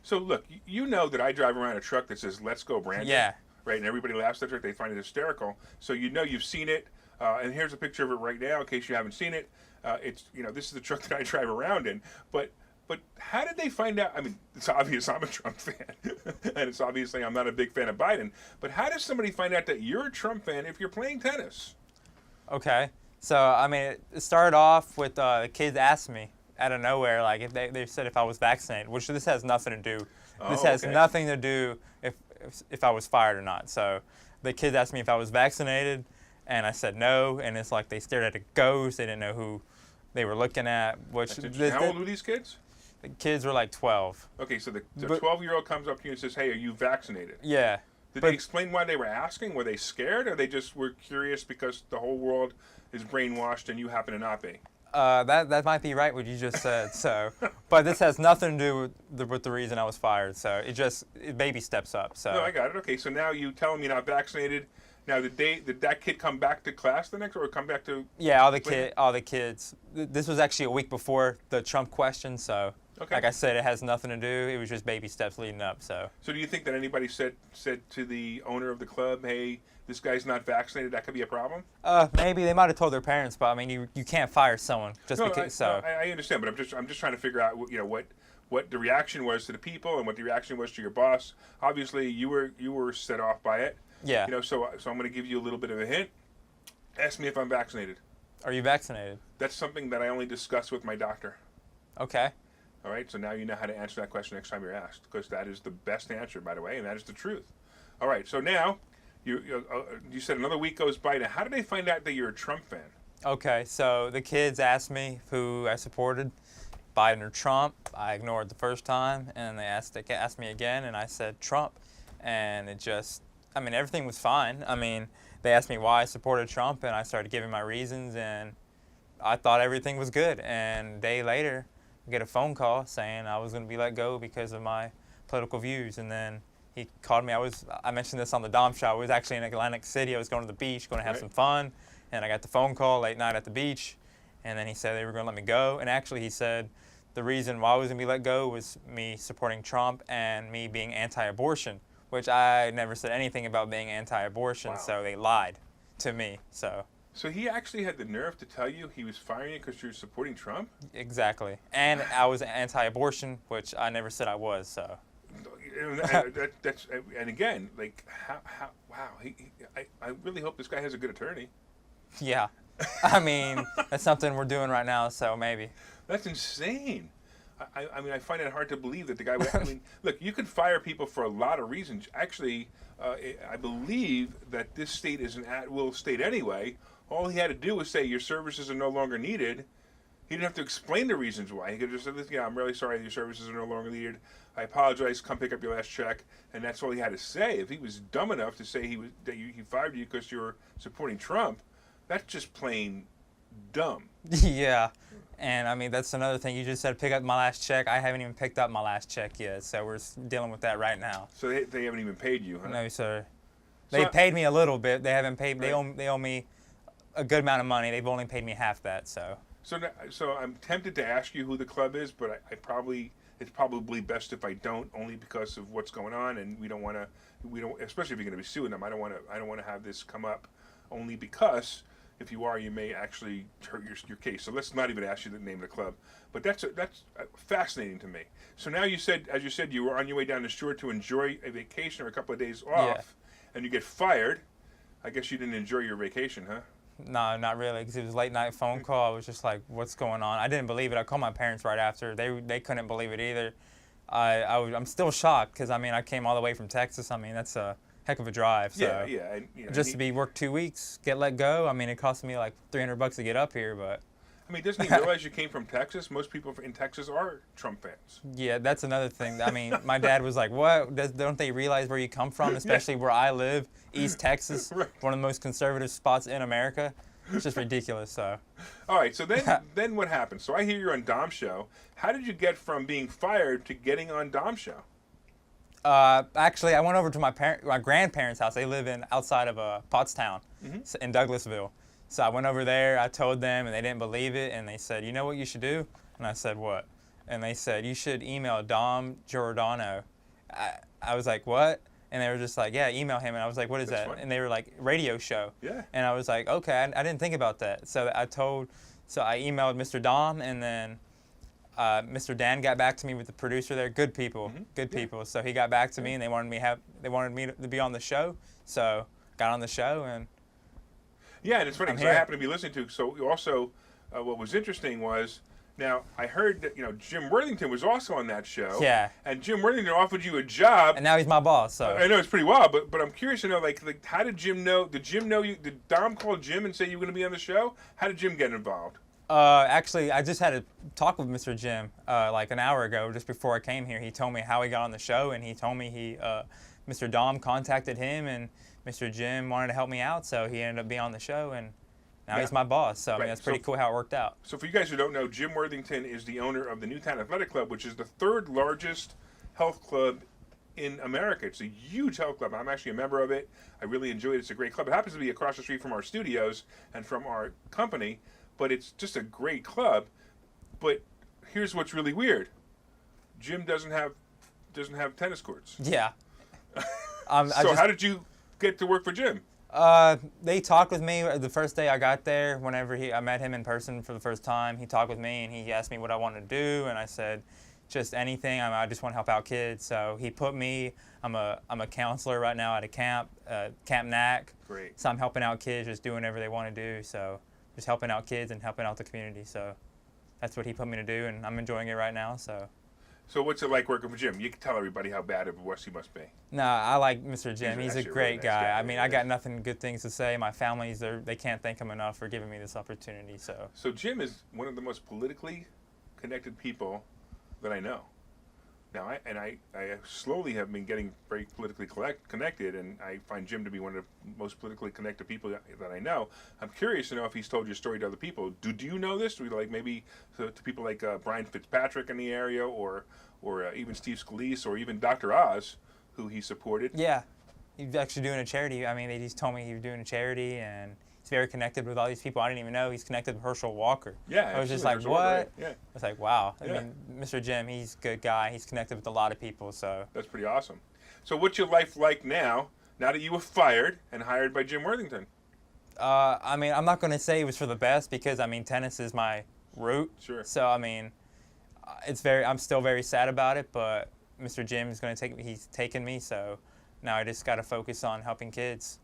S1: So look, you know that I drive around a truck that says "Let's Go Brandon."
S3: Yeah.
S1: Right, and everybody laughs at it. They find it hysterical. So you know you've seen it. And here's a picture of it right now, in case you haven't seen it. It's this is the truck that I drive around in. But how did they find out? I mean, it's obvious I'm a Trump fan, and it's obviously I'm not a big fan of Biden. But how does somebody find out that you're a Trump fan if you're playing tennis?
S3: Okay. So, I mean, it started off with the kids asked me out of nowhere, like, if they said if I was vaccinated, which this has nothing to do. This has nothing to do if I was fired or not. So, the kids asked me if I was vaccinated, and I said no, and it's like they stared at a ghost. They didn't know who they were looking at.
S1: How old were these kids?
S3: The kids were like 12.
S1: Okay, so the 12-year-old comes up to you and says, "Hey, are you vaccinated?"
S3: Yeah.
S1: Did they explain why they were asking? Were they scared, or they just were curious because the whole world is brainwashed and you happen to not be?
S3: That might be right what you just said. So, but this has nothing to do with the reason I was fired. So it baby steps up. So
S1: no, I got it. Okay, so now you tell them you're not vaccinated. Now, did that kid come back to class the next, or come back to?
S3: Yeah, all the kids. This was actually a week before the Trump question. So, like I said, it has nothing to do. It was just baby steps leading up. So
S1: do you think that anybody said to the owner of the club, "Hey, this guy's not vaccinated"? That could be a problem.
S3: Maybe they might have told their parents, but I mean, you can't fire someone just because.
S1: I understand, but I'm just trying to figure out what the reaction was to the people and what the reaction was to your boss. Obviously, you were set off by it.
S3: Yeah.
S1: So I'm going to give you a little bit of a hint. Ask me if I'm vaccinated.
S3: Are you vaccinated?
S1: That's something that I only discuss with my doctor.
S3: Okay.
S1: All right. So now you know how to answer that question next time you're asked, because that is the best answer, by the way, and that is the truth. All right. So now you said another week goes by. Now, how did they find out that you're a Trump fan?
S3: Okay. So the kids asked me who I supported, Biden or Trump. I ignored the first time, and they asked me again, and I said Trump, and everything was fine. I mean, they asked me why I supported Trump, and I started giving my reasons, and I thought everything was good. And a day later, I get a phone call saying I was going to be let go because of my political views. And then he called me. I mentioned this on the Dom Show. I was actually in Atlantic City. I was going to the beach, going to have some fun, and I got the phone call late night at the beach, and then he said they were going to let me go. And actually, he said the reason why I was going to be let go was me supporting Trump and me being anti-abortion, which I never said anything about being anti-abortion, so they lied to me. So
S1: he actually had the nerve to tell you he was firing you because you're supporting Trump?
S3: Exactly. And I was anti-abortion, which I never said I was. So.
S1: And again, like wow. I really hope this guy has a good attorney.
S3: Yeah. I mean, that's something we're doing right now, so maybe.
S1: That's insane. I mean, I find it hard to believe that the guy would. I mean, look, you can fire people for a lot of reasons. Actually, I believe that this state is an at-will state anyway. All he had to do was say your services are no longer needed. He didn't have to explain the reasons why. He could just say, "Yeah, I'm really sorry your services are no longer needed. I apologize. Come pick up your last check." And that's all he had to say. If he was dumb enough to say he fired you because you were supporting Trump, that's just plain dumb.
S3: Yeah. And I mean, that's another thing. You just said pick up my last check. I haven't even picked up my last check yet, so we're dealing with that right now.
S1: So they haven't even paid you, huh?
S3: No, sir. They paid me a little bit. They haven't paid.
S1: Right.
S3: They owe me a good amount of money. They've only paid me half that. So
S1: I'm tempted to ask you who the club is, but it's probably best if I don't, only because of what's going on, and we don't, especially if you're going to be suing them. I don't want to have this come up, only because if you are, you may actually hurt your case. So let's not even ask you the name of the club. But that's fascinating to me. So now as you said, you were on your way down the shore to enjoy a vacation or a couple of days off, and you get fired. I guess you didn't enjoy your vacation, huh?
S3: No, not really, because it was a late night phone call. I was just like, what's going on? I didn't believe it. I called my parents right after. They couldn't believe it either. I'm still shocked because, I mean, I came all the way from Texas. I mean, that's a heck of a drive. So
S1: yeah. And,
S3: just to be worked 2 weeks, get let go. I mean, it cost me like $300 to get up here, but.
S1: I mean, doesn't he realize you came from Texas? Most people in Texas are Trump fans.
S3: Yeah, that's another thing. I mean, my dad was like, what? Don't they realize where you come from, especially where I live, East Texas,
S1: Right.
S3: one of the most conservative spots in America? It's just ridiculous. So.
S1: All right, so then what happened? So I hear you're on Dom Show. How did you get from being fired to getting on Dom Show?
S3: Actually, I went over to my grandparents' house. They live outside of Pottstown, in Douglasville. So I went over there, I told them, and they didn't believe it, and they said, you know what you should do? And I said, what? and they said, you should email Dom Giordano. I was like, what? And they were just like, yeah, email him. And I was like, what is
S1: That's
S3: that?
S1: funny.
S3: And they were like, radio show.
S1: Yeah.
S3: And I was like, okay, I didn't think about that. So I emailed Mr. Dom, and then Mr. Dan got back to me with the producer there. Good people, good people. So he got back to me, and they wanted me to be on the show. So got on the show, and
S1: Yeah, and it's funny
S3: I'm
S1: because I
S3: here.
S1: happen to be listening to. So you also, what was interesting was, now I heard that Jim Worthington was also on that show.
S3: Yeah.
S1: And Jim Worthington offered you a job.
S3: and now he's my boss. So
S1: I know it's pretty wild, but I'm curious to know, like how did Jim know? Did Jim know you? Did Dom call Jim and say you were going to be on the show? How did Jim get involved?
S3: actually, I just had a talk with Mr. Jim like an hour ago, just before I came here. He told me how he got on the show, and he told me Mr. Dom contacted him, and Mr. Jim wanted to help me out, so he ended up being on the show, and now he's my boss. So I mean,
S1: Right.
S3: that's pretty cool how it worked out.
S1: So for you guys who don't know, Jim Worthington is the owner of the Newtown Athletic Club, which is the third largest health club in America. It's a huge health club. I'm actually a member of it. I really enjoy it. It's a great club. It happens to be across the street from our studios and from our company, but it's just a great club. But here's what's really weird. Jim doesn't have tennis courts.
S3: Yeah.
S1: So how did you get to work for Jim?
S3: They talked with me the first day I got there. Whenever I met him in person for the first time, he talked with me, and he asked me what I wanted to do, and I said, just anything. I just want to help out kids. So he put me. I'm a counselor right now at a camp, Camp NAC.
S1: Great.
S3: So I'm helping out kids, just doing whatever they want to do. So just helping out kids and helping out the community. So that's what he put me to do, and I'm enjoying it right now.
S1: So what's it like working for Jim? You can tell everybody how bad of a wuss he must be.
S3: No, I like Mr. Jim. He's a
S1: actually a
S3: great
S1: really nice
S3: guy.
S1: guy.
S3: I mean, I got nothing good things to say. My family's there. They can't thank him enough for giving me this opportunity.
S1: So Jim is one of the most politically connected people that I know. Now, I slowly have been getting very politically connected, and I find Jim to be one of the most politically connected people that I know. I'm curious to know if he's told your story to other people. Do you know this? Like maybe to people like Brian Fitzpatrick in the area, or even Steve Scalise, or even Dr. Oz, who he supported?
S3: Yeah, he's actually doing a charity. I mean, they just told me he was doing a charity, and he's very connected with all these people I didn't even know. He's connected with Herschel Walker.
S1: Yeah,
S3: I was just
S1: absolutely.
S3: like,
S1: Herschel Walker,
S3: what?
S1: right. Yeah.
S3: I was like, wow. I
S1: Yeah.
S3: mean, Mr. Jim, he's a good guy. He's connected with a lot of people, so.
S1: That's pretty awesome. So what's your life like now that you were fired and hired by Jim Worthington?
S3: I mean, I'm not going to say it was for the best because, I mean, tennis is my root.
S1: Sure.
S3: So, I mean, I'm still very sad about it, but Mr. Jim is going to he's taken me, so now I just got to focus on helping kids.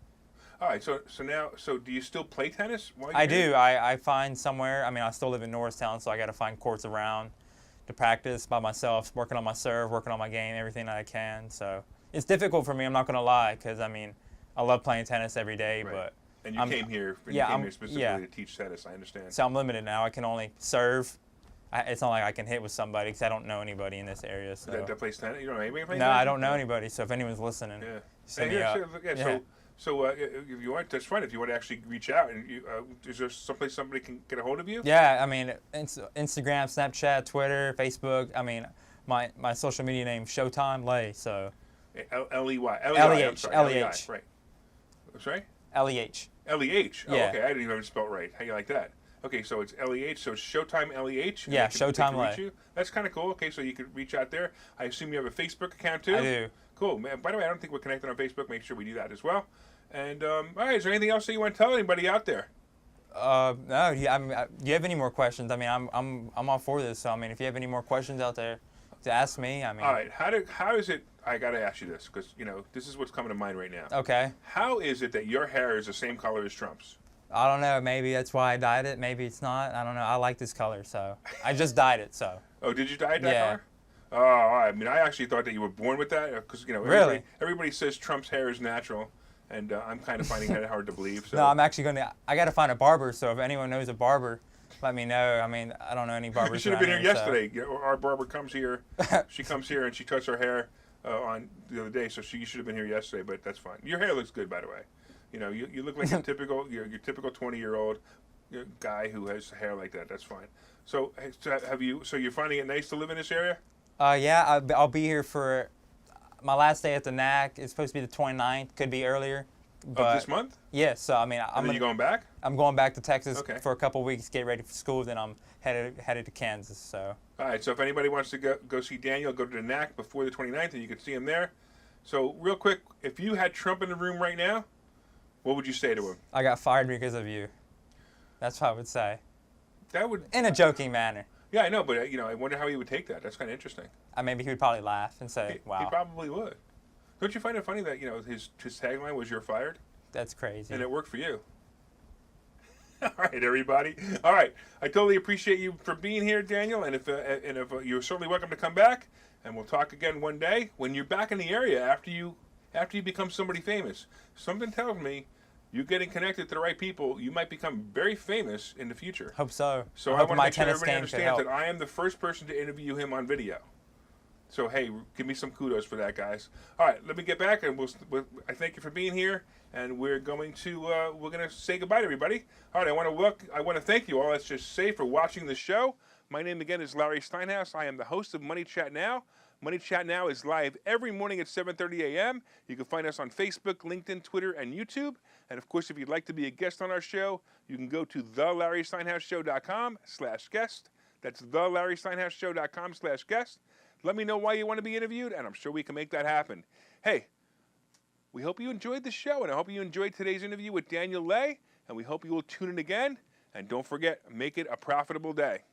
S1: All right, so do you still play tennis while you're
S3: I
S1: here?
S3: do. I find somewhere. I mean, I still live in Norristown, so I got to find courts around to practice by myself, working on my serve, working on my game, everything that I can. So it's difficult for me. I'm not going to lie, because I mean, I love playing tennis every day,
S1: Right.
S3: but
S1: And you came here specifically to teach tennis, I understand.
S3: so I'm limited now. I can only serve. It's not like I can hit with somebody because I don't know anybody in this area. So
S1: That plays tennis? You don't know anybody playing
S3: no,
S1: tennis?
S3: I don't know anybody. So if anyone's listening,
S1: Yeah.
S3: send
S1: Hey,
S3: me up.
S1: yeah. So if you want, that's fine. If you want to actually reach out, and is there someplace somebody can get a hold of you?
S3: Yeah, I mean, Instagram, Snapchat, Twitter, Facebook. I mean, my social media name Showtime Lay. So
S1: L-E-Y.
S3: L-E-H,
S1: I'm sorry,
S3: L-E-H.
S1: Right. I'm sorry?
S3: L-E-H.
S1: L-E-H. Oh,
S3: Yeah.
S1: okay. I didn't even spell it right. How you like that? Okay, so it's L-E-H. So it's Showtime L-E-H. and
S3: Yeah,
S1: they can
S3: Showtime
S1: reach
S3: Lay.
S1: you? That's kind of cool. Okay, so you could reach out there. I assume you have a Facebook account too?
S3: I do.
S1: Cool. Man, by the way, I don't think we're connected on Facebook. Make sure we do that as well. And all right, is there anything else that you want to tell anybody out there?
S3: No, yeah, do you have any more questions? I mean, I'm all for this. So I mean, if you have any more questions out there to ask me, I mean.
S1: All right, how is it? I got to ask you this because this is what's coming to mind right now.
S3: Okay.
S1: How is it that your hair is the same color as Trump's?
S3: I don't know. Maybe that's why I dyed it. Maybe it's not. I don't know. I like this color, so I just dyed it. So.
S1: Oh, did you dye it that
S3: Yeah.
S1: color? Oh, I mean, I actually thought that you were born with that because
S3: Really?
S1: everybody says Trump's hair is natural, and I'm kind of finding that hard to believe. So.
S3: No, I'm actually I got to find a barber. So if anyone knows a barber, let me know. I mean, I don't know any barbers.
S1: You should have been here
S3: around so-
S1: yesterday. Our barber comes here. She comes here and she cuts her hair on the other day, so you should have been here yesterday. But that's fine. Your hair looks good, by the way. You look like a typical your typical 20-year-old guy who has hair like that. That's fine. So you're finding it nice to live in this area?
S3: Yeah, I'll be here for my last day at the NAC. It's supposed to be the 29th. Could be earlier. But
S1: Of this month?
S3: yes, so I mean,
S1: And then you going back?
S3: I'm going back to Texas
S1: Okay.
S3: for a couple weeks, get ready for school. Then I'm headed to Kansas. So.
S1: All right, so if anybody wants to go see Daniel, go to the NAC before the 29th, and you can see him there. So real quick, if you had Trump in the room right now, what would you say to him?
S3: I got fired because of you. That's what I would say.
S1: That would,
S3: in a joking manner.
S1: Yeah, I know, but I wonder how he would take that. That's kind of interesting.
S3: Maybe he would probably laugh and say, "Wow."
S1: He probably would. Don't you find it funny that his tagline was "You're fired"?
S3: That's crazy.
S1: And it worked for you. All right, everybody. All right, I totally appreciate you for being here, Daniel. And if you're certainly welcome to come back, and we'll talk again one day when you're back in the area after you become somebody famous. Something tells me you getting connected to the right people, you might become very famous in the future.
S3: Hope so.
S1: So I want to make sure everybody understands that I am the first person to interview him on video. So hey, give me some kudos for that, guys. All right, let me get back, and I thank you for being here, and we're going to say goodbye to everybody. All right, I want to thank you all. Let's just say for watching the show. My name again is Larry Steinhouse. I am the host of Money Chat Now. Money Chat Now is live every morning at 7:30 a.m. You can find us on Facebook, LinkedIn, Twitter, and YouTube. And of course, if you'd like to be a guest on our show, you can go to thelarrysteinhouseshow.com/guest. That's thelarrysteinhouseshow.com/guest. Let me know why you want to be interviewed, and I'm sure we can make that happen. Hey, we hope you enjoyed the show, and I hope you enjoyed today's interview with Daniel Lay, and we hope you will tune in again. And don't forget, make it a profitable day.